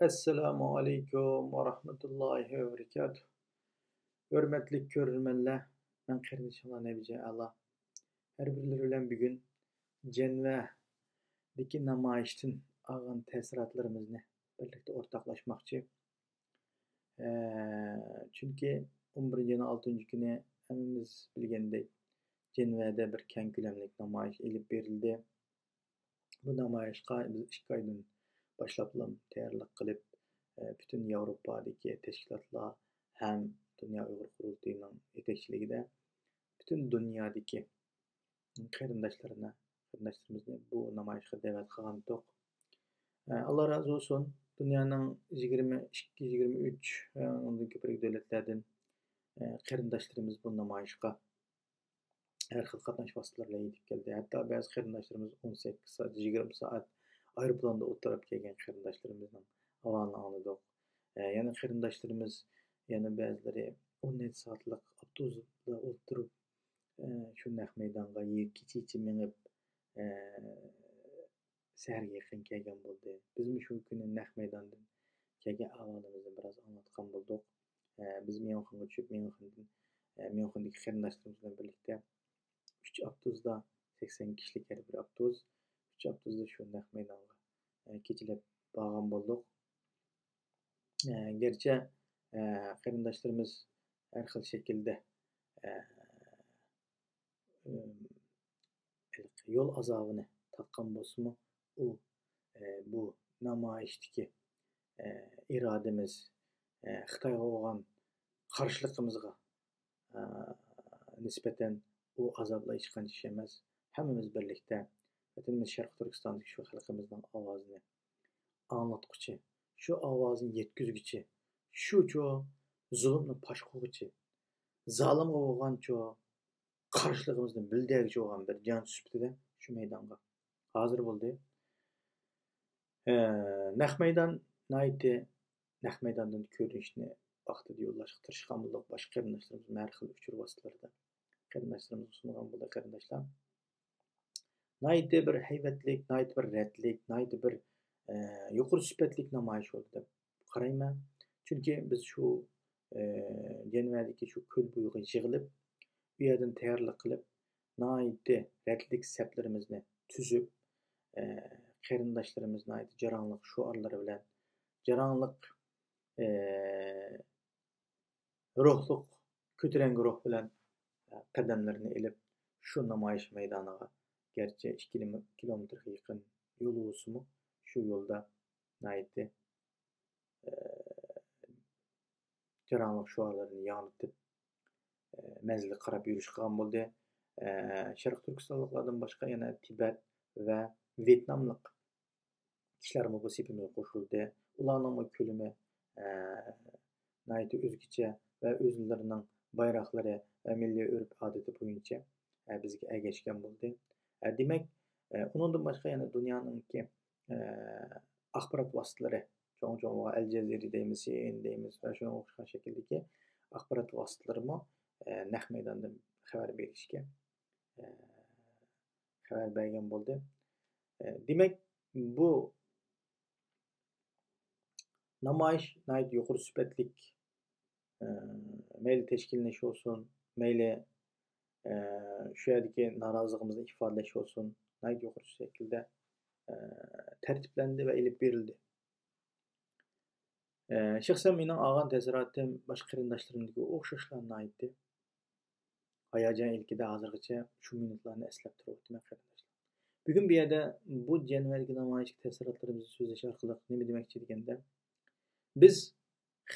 Assalamu alaikum wa rahmatullahi wa barakatuh. Hürmetli görürmenler, ben kardeşim Nebice Allah. Her birileri bilen bir gün Cenve'deki namayiştin ağın tesiratlarımızı birlikte ortaklaşmakçı. Çünkü 11. yılın 6. günü hemimiz bilgende Cenve'de bir keng külemlik namayış elip verildi. Bu namayış biz 2 aydan başlaplam tayyorlik qilib, bütün Yevropadagi tashkilotlar ham Dünya Uyghur Qurultayı'nın yetakchiligida bütün dunyodagi qarindoshlarimizni bu namoyishga da'vat qilgandik. Allah razı olsun. Dünyanın 22-23 ondan ko'proq davlatlardan qarindoshlarimiz bu namoyishga her xil qatnash vositalarida yetib keldi. Hatto ba'zi qarindoshlarimiz 18 soat, 20 soat aeroplanda o'tirib kelgan qarindoshlarimizni ahvolini angladik. Yana qarindoshlarimiz yana ba'zilari 17 soatlik avtobusda o'tirib shu naq maydonga kecha minib saharga yaqin kelgan bo'ldi. Biz shu kuni naq maydondan kelgan ahvolimizni biroz anglatgan bo'ldik. Biz Myunxenga tushib, Myunxendagi qarindoshlarimiz bilan birlikda 3 avtobusda 80 kishilik her bir avtobus 3 avtobusda shu naq maydonga kechilab borgan bo'ldik. Gerçi qarindoshlarimiz har xil shaklda yo'l azobini taqqan bo'lsa-mu, u bu namoyishdagi irodamiz Xitoyga bo'lgan qarshiligimizga nisbatan bu azoblar hech qancha emas. Hammamiz birlikda vatanimiz Sharq Turkistondagi shu xalqimizning ovozini anglatquchi, shu ovozni yetkazguchi, shu zulmni fosh qilguchi, zolimga bo'lgan qarshiligimizni bildirguchi bo'lgan bir jon sifatida shu maydonga hozir bo'ldi. Naq maydon naq maydondan ko'rinishni vaqtida yo'llashga tirishgan bo'ldik. Boshqa qarindoshlarimiz har xil uchur vositalarida qarindoshlarimiz sungan bo'ldi. Qarindoshlar bir hayvatlik, bir ratlik, bir yuqori sifatlik namoyish bo'ldi deb qarayman. Chunki biz shu Cenve'dagi shu ko'l bo'yiga yig'ilib, bu yerdan tayyorlik qilib, ratlik saplarimizni tuzib, qarindoshlarimiz jaronliq shuarlari bilan, jaronliq ruhliq, ko'taranki ruh bilan qadamlarini ilib shu namoyish maydoniga, gerçi 2 kilometrga yaqin yo'l bo'lsa-mu, shu yo'lda jaronliq shuarlarini yonitib manzilga qarab yurish qilgan bo'ldi. Sharq Turkistonliklardan boshqa yana Tibet va Vyetnamlik kishilar bu sepimga qo'shildi. Ularning ko'lami o'zgacha va o'zlarining bayroqlari va milliy urf-odati bo'yicha bizga ergashgan bo'ldi. Demak, undan boshqa yana dunyoning axborot vositalari, cho'ng Al Jazeera deymiz, CNN deymiz va shunga o'xshagan shakldagi axborot vositalari naq maydondan xabar bergan bo'ldi. Demak, bu namoyish yuqori sifatlik mayli tashkillanish olsun, mayli shu yerdagi noroziligimizni ifodalash olsun, yuqori shaklda tartiblandi va ilib berildi. Shaxsan mening olgan taassurotim boshqa qarindoshlarimga o'xshashlarni hayajon ilkida hozirgacha shu minutlarni eslab turibman qarindoshlar. Bugun bu yerda bu Cenve'dagi namoyish taassurotlarimizni so'zlash orqali nima demoqchi deganda, biz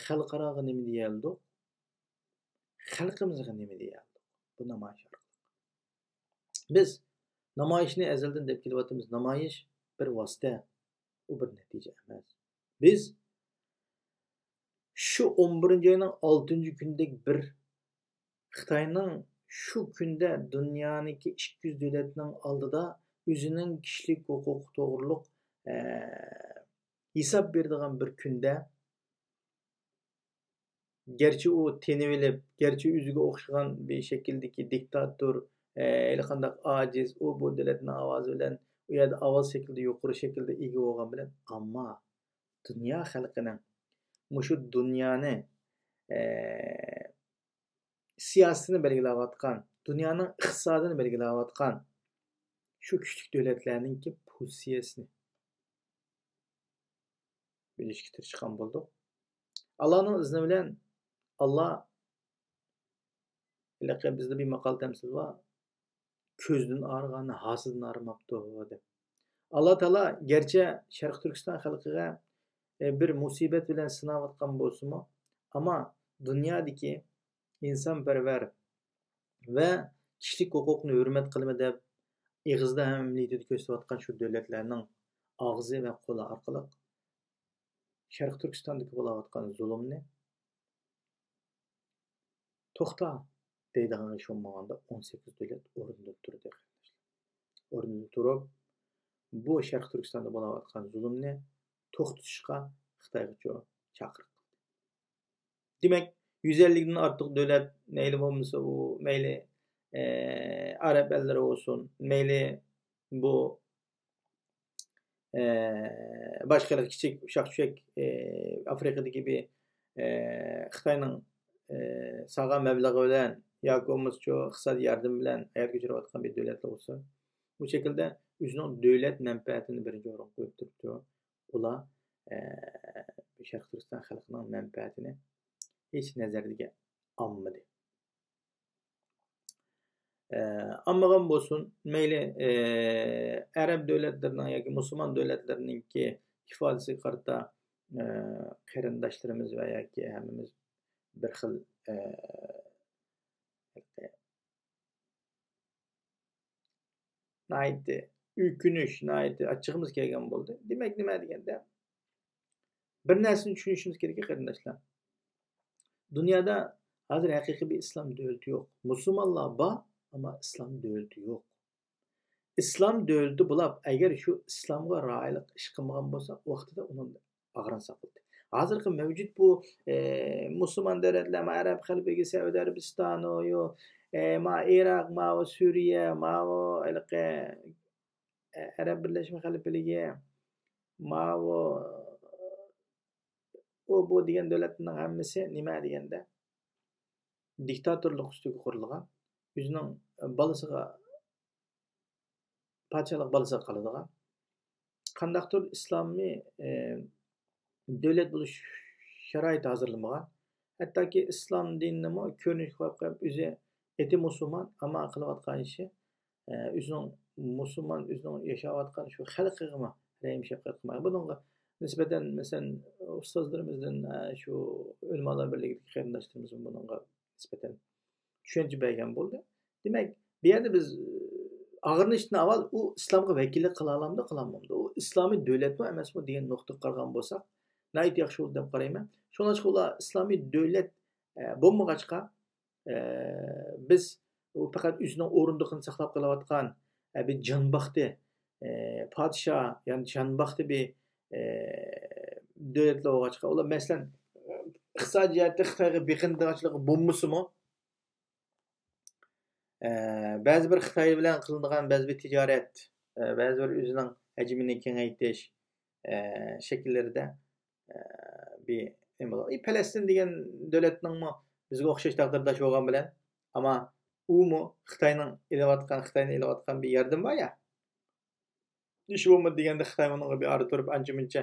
xalqaroga nima deyaldik, xalqimizga nima deyaldik bu namoyish orqali. Biz namoyishni azaldan deb kelyapmiz. Namoyish bir vosita, u bir natija emas. Biz shu 11-oyning 6-kunidagi bir Xitoyning shu kunda dunyoniki 200 davlatning oldida o'zining kishilik huquqi to'g'riliq hisob beradigan bir kunda, gerçi u tenib, gerçi o'ziga o'xshagan bir shakldagi diktator, qanday ojiz, u bu davlatning ovozi bilan u yerda ovoz shaklida yuqori shaklda ega bo'lgan bilan, ammo dünya halkının şu dünyanı siyasetini belgileyatkan, dünyanın iktisadını belgileyatkan şu küçük devletlerinin ki pusiyesini birleşiktir çıkan bulduk. Allah'ın izni bilen Allah ilaka bizde bir makal temsil var. Közden ağrıganı hasıdan ağrımaptı dep. Allah Teala gerçi Şarkı Türkistan halkıga bir musibet bilen sınav atkan bolsunmu, ama dünyadaki insanperver ve kişilik hukukunu hürmet kılma dep igizda hamliyeti köstüvatkan şu devletlerinin ağzı ve kolu arkalık Şarkı Türkistan'daki bolatkan zulümni toxta deydiğin iş olmaganda 18 devlet orunda turdu. Orunda turup bu Şarkı Türkistan'da bolatkan zulümni toxtuşqa Xitayga çakırık. Demek 150'den artık devlet neyli olmasa o meyli Arap elleri olsun, meyli bu başkaları küçük uşak Afrika'daki gibi Xitayning sağa meblağı bilen yoki bo'lmasa iqtisodiy yardım bilen hayat kechirayotgan bir devletler olsa, bu şekilde o'zining devlet menfaatini birinchi o'ringa qo'yib turibdi. Ular Sharq Turkiston xalqining menfaatini hech nazarga olmadi. Ammagan bo'lsin, mayli Arab devletlerining yoki musulmon devletlerininki ifodasiga qarata qarindoshlarimiz va yoki hammamiz bir xil naydi ükünüş, naydi açığımız kelgan bo'ldi. Demek nima deganda bir narsani tushunishimiz kerak qarindoshlar. Dünyada hozir haqiqiy bir islom davlati yo'q. Musulmonlar bor, ama islom davlati yo'q. İslam devleti bulab, agar shu islomga rioya ish qilmagan bo'lsa, vaqtida uni ag'ran saqladi. Hozirgi mavjud bu musulmon davlatlar, Arab xalqiga Saudiya Arabistoni, ma Iroq, ma Suriya, ma Arab Birleşmiş Xalifaligi, ma bu degan davlatning hammasi nima deganda diktatorlik ustiga qurilgan, o'zining balasiga podshohlik balasiga qoladigan, qandaqdir islomiy devlet bo'lish sharoiti hozirlanmagan, hattoki islom dinini ko'rinish qo'yib o'zi eti musulmon, ammo qilayotgan ishi o'zining musulmon o'zining yashayotgan shu xalqiga rahim shafqat qilmaydi. Bunga nisbatan masalan ustozlarimizdan shu ulamolar birligidagi qarindoshlarimiz bunga nisbatan tushuncha bergan bo'ldi. Demak, bu yerda biz ag'rinishdan avval u islomga vakillik qila olamdi, qilolmamdi. U islomiy davlatmi emasmi degan nuqtaga qaragan bo'lsak, nayt yaxshi bo'ldi deb qarayman. Shuning uchun ular islomiy davlat bo'lmag'achqa biz u faqat o'zining o'rindiqini saqlab qolayotgan bir jonbaxti podshoh, ya'ni jonbaxti bir davlatlar bo'lg'achqa, ular masalan iqtisodiyotda Xitoyga beqindirchilik bo'lmasimi, ba'zi bir Xitoy bilan qilinadigan ba'zi bir tijorat, ba'zi bir o'zining hajmini kengaytirish shakllarida bir nima bo'ladi. Falastin degan davlatning bizga o'xshash taqdirdosh bo'lgan bilan, ammo u Xitoyning ilayotgan bir yardım var ya. Ish bo'lmadi deganda Xitoy bunga bir ara turib ancha-muncha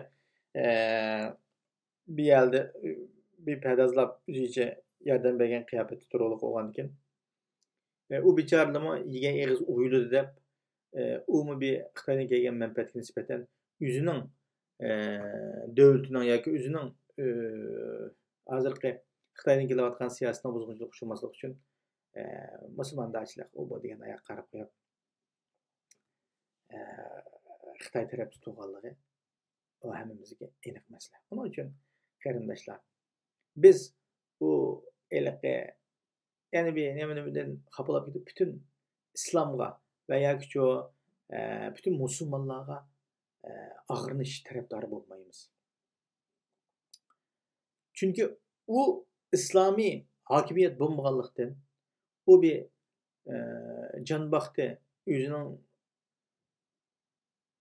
bir yerde bir padazlab o'zicha yardım bergan qiyofatda turib olgan ekan. U bichoralama yegan eg'iz o'yladi deb u bir Xitoydan kelgan manfaatga nisbatan o'zining davlatining yoki o'zining hozirgi Xitoydan kelayotgan siyosatning buzg'unchilik uchunmaslik uchun musulmonlarchilik u degan oyoq qarab qo'yib Xitoy taraf tutganligi o hammamizga aniq masala. Buning uchun qarindoshlar, biz u yani bir nemadan xapalab ketib bütün islomga va yoki bütün musulmonlarga ag'rinish tarafdori bo'lmaymiz. Chunki u islomiy hokimiyat bo'lmaganlikdan u bir jonbaxti o'zining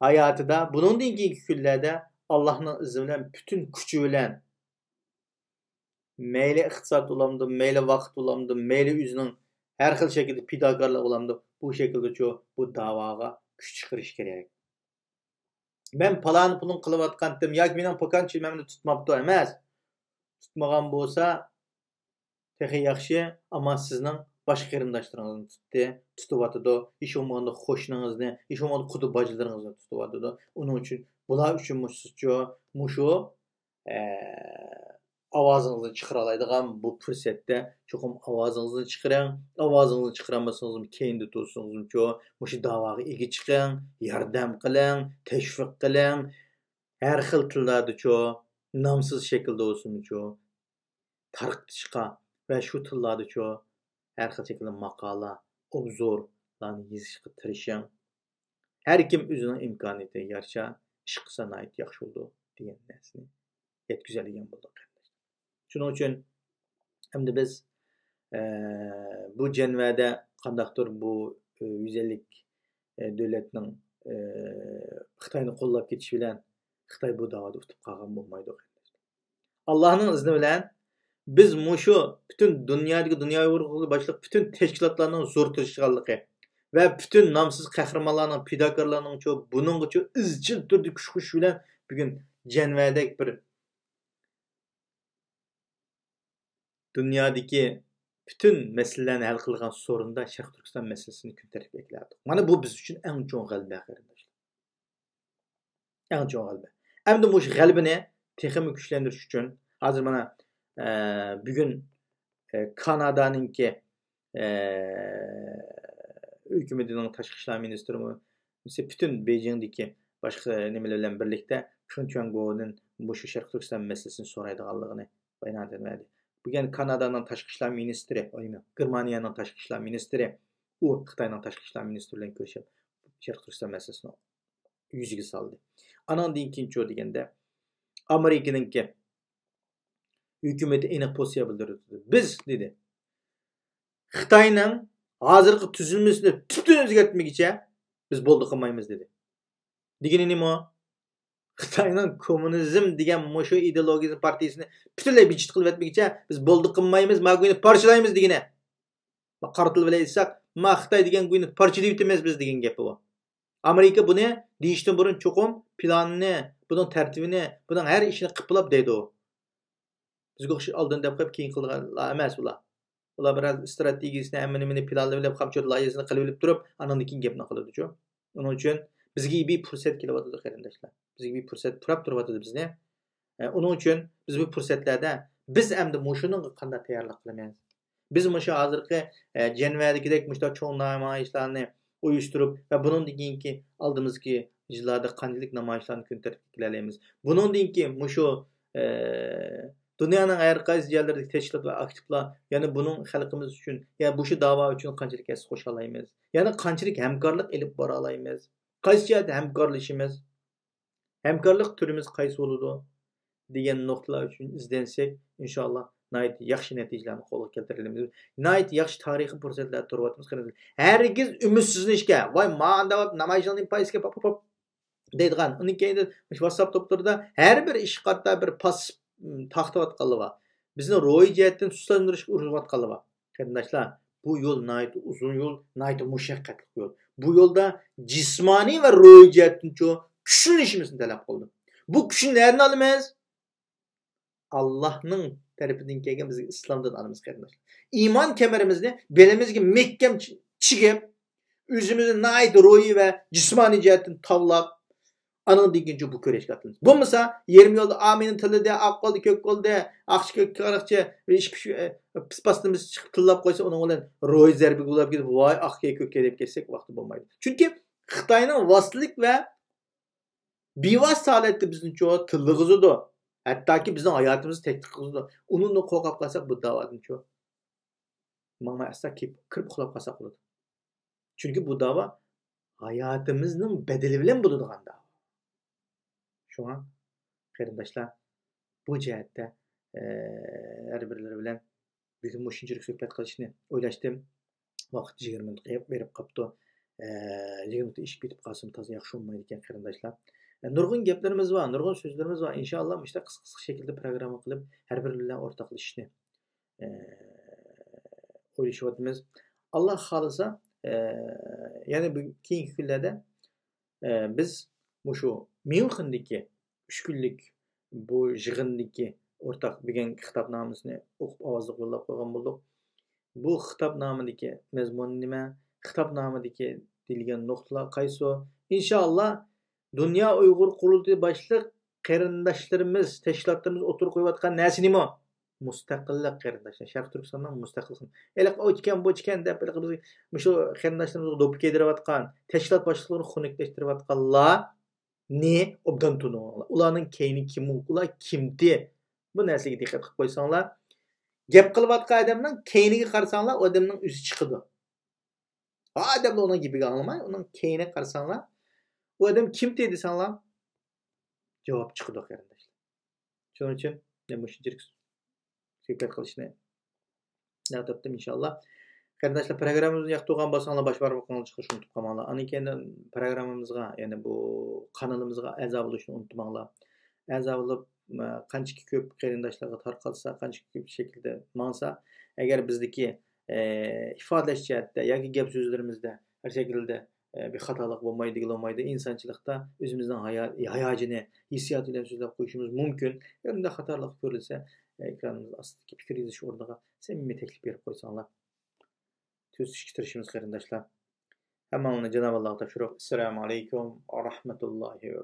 hayatıda bunun keyinki kunlarda Allah'ın izni bilen bütün gücü bilen meyli iqtisat olamdı, meyli vaqt olamdı, meyli özünün her xil şekilde pidakarlık olamdı. Bu şekilde çoğu bu davaga güç çıkarış gerek. Ben palan pulun kılıp atkandım. Ya benim pakan çilmemini tutmaptı emas. Tutmagan bolsa tehi yaxşı ama sizning başka qarindoshlarıngizni tutib atıdı. Iş olmaganda qo'shningizni, iş olmaganda qudu bacılarıngizni tutib atıdı. Onun için bular üçün muşu avazınızı çıkaralaydigan bu fursatda çoxum avazınızı çıkarın. Avazınızı çıkaramazsanız keyinde tursunuz çoğu. Muşu davaga egi chiqing, yordam qiling, teşvik qiling. Her xil tillarda çoğu namsız şekilde olsun çoğu. Tarqitishqa ve şu tillarda çoğu her xil şekilde maqala, obzorlarni yezishga tirishing. Her kim özünün imkoniyatiga yarasha ish qilsa nihoyat yaxshi bo'ldi degan narsani yetkazadigan bo'ldik. Shuning uchun endi biz bu janvada qandaqdir bu 150 davlatning Xitoyni qo'llab ketishi bilan Xitoy bu davoda o'tib qolgan bo'lmaydi. Allohning izni bilan biz mushu bütün dünyadagi dunyoviy urug'li boshliq bütün tashkilotlarning zo'r tirishganligi va bütün nomsiz qahramonlarning fidokorlarning buning uchun izchil turda kuch bilan bugun janvadagi bir dünyadaki bütün meselelerni hal kılgan sorunda Şarkı Türkistan meselesini kun tarafga keladi. Mana bu biz uchun eng cho'ng g'alaba qarindoshlar. Eng cho'ng g'alaba. Endi bu g'alabani texnik kuchlantirish uchun hozir mana bugun Kanadaninki hükümetining tashqi ishlar ministri bütün Beijingdagi boshqa nimalar bilan birlikda Chunchanggo'ning bu Sharq Turkiston meselesini so'raydiganligini bayon etdi. Bugün Kanada'nın tashqi ishlar ministri, Germaniyaning tashqi ishlar ministri, u Xitoyning tashqi ishlar ministri bilan ko'rishib, Sharq Turkiston meselesini yuziga soldi. Anandan keyin deganda Amerikaninki hukumati aniq pozitsiya bildirdi. Biz dedi Xitoyning hozirgi tuzilmasini tubdan o'zgartmaguncha biz bo'ldi qilmaymiz dedi. Degani nima? Xitoyning kommunizm degan mushu ideologiyasi partiyasini butunlay bichit qilib etmaguncha biz bo'ldi qilmaymiz, mag'uni parchalaymiz degani. Qora til bilan aytsak, ma Xitoy degan guyni parchalayib bitamiz biz degan gapi bu. Amerika buni deyishdan burun cho'qim planini, buning tartibini, buning har ishini qiplab deydi u. Bizga o'xshi oldin deb qo'yib keyin qilganlar emas ular. Ular biraz strategiyasini, hamma-nimani planlab, qamchot loyihasini qilib turib, andan keyin gapni qiladi-ku. Uning uchun bizga bir fursat kelyapti qarindoshlar. Bizga bir fursat turib turibdi bizni. Uning uchun biz bu fursatlarda biz endi mushuning qanday tayyorlik qilamiz? Biz mushu hozirgi janvadagidek mushta cho'ng namoyishlarni uyushtirib va bundan keyingi oldimizgi yillarda qanchalik namoyishlarni kun tartibga kelamiz. Bundan keyin mushu dunyoning har qaysi joylaridagi tashkilot va aktivlar, ya'ni buning xalqimiz uchun, ya bu shu da'vo uchun qanchalik hissa qo'sha olamiz? Ya'ni qanchalik hamkorlik elib bora olamiz? Qaysi joyda hamkorlashimiz? Hamkorlik turimiz qaysi bo'ladi? degan nuqtalar uchun izlansak, inshaalloh nihoyat yaxshi natijalarni qo'lga keltiramiz. Nihoyat yaxshi tarixiy fursatlar turibmiz. Hargiz umidsizlanishga, voy manda namoyishning paysiga pop deydigan. Uning keyin WhatsApp to'plarida har bir ish qatta bir pas taxtayotganlar bor. Bizni ro'y jihatdan suslantirishga urinayotganlar bor. Qarindoshlar, bu yo'l nihoyat uzun yo'l, nihoyat mushaqqatli yo'l. Bu yo'lda jismoniy va ro'y jihatdan kuchlanishimizni talab qildi. Bu kuchni nereden alamiz? Allah'ның tarafidan kelgan bizga islomdan olamiz qarindoshlar. Iymon kemerimizni belimizga mahkam chigib, o'zimizni nihoyat ro'yi va jismoniy jihatdan tavlab, anın dikince bu kurashga atılmış. Bo'lmasa, yerim yo'lda aminin tilida, oq qo'lda, ko'k qo'lda, aqshga qariqcha va ish pispastimiz chiqib tillab qo'ysa, uning bilan ro'y zarbi bo'lib ketib, voy oqga ko'kka deb kelsak, vaqti bo'lmaydi. Chunki Xitoyning vositlik va bevosita holatda bizni tillig'izidi. Hattoki bizning hayotimizni tehdit qiladi. Uningni qo'rqib qolsak bu da'vodan mana asla kirib uxlab qolsak bo'ladi. Chunki bu da'vo hayotimizning bedeli bilan bo'ladigan da'vo. Şuna qarindoshlar, bu jihatda har birlari bilan bugun mushunchalik suhbat qilishni o'ylashdim. Vaqt 20 minut berib qolibdi. 20 iş bitip qalsam taza yaxşı olmaydı ekan qarindoshlar. Nurg'un gaplarimiz bor, nurg'un so'zlarimiz bor. Inshaalloh ishda qisqa shaklda programma qilib, har biri bilan o'rtoqlashishni o'ylashyapmiz. Alloh xolisa, yana bu keyingi kunlarda biz shu Myunxendagi 3 kunlik bu yig'indagi o'rtaq degan xitobnomasini o'qib ovozli yo'llab qo'ygan bo'ldik. Bu xitobnomadagi mazmun nima? Xitobnomadagi deyilgan nuqtalar qaysi? Inshaalloh Dünya Uyg'ur qurultiyi boshliq qarindoshlarimiz, tashkilotlarimiz o'tirib qo'yayotgan narsa nima? Mustaqillik qarindoshlar. Sharq Turkistonning mustaqillik. Eliq o'tgan bo'chkan deb biz shu qarindoshlarimizni do'ppi kiydirayotgan, tashkilot boshliqlarini xunuklaştirayotganlar ne obdan tuninglar. Ularning keyni kim? Ular kimdi? Bu narsaga diqqat qilib qo'ysanglar, gap qilayotgan odamning keyniga qarasanglar, odamning o'zi chiqadi. Odamlar uning gapiga olmay, uning keyniga qarasanglar, u odam kim desanglar, javob chiqadi qarindoshlar. Shuning uchun men shunchalik suhbat qilishni niyatladim inshaalloh. Qarindoshlar, programmamizni yoqtirgan bo'lsanglar, bosh barmoq bilan chiqishni unutib qolmanglar. Ana keyin programmamizga, ya'ni bu kanalimizga a'zo bo'lishni unutmanglar. A'zo bo'lib, qancha ko'p qarindoshlarga tarqalsa, qancha ko'p shaklda mangsa, agar bizdagi ifodalash jihatda yoki gap so'zlarimizda har shaklda bir xatolik bo'lmaydi, insonchilikda o'zimizning hayojini, hissiyotini so'zlab qo'yishimiz mumkin. Unda xatolik ko'rilsa, ekranimiz ostidagi fikr yozish o'rniga samimiy taklif berib qo'ysanglar, tuzishga tirishimiz qarindoshlar. Hammanglarni Janob Allohga topshirib, assalomu alaykum va rahmatullohi va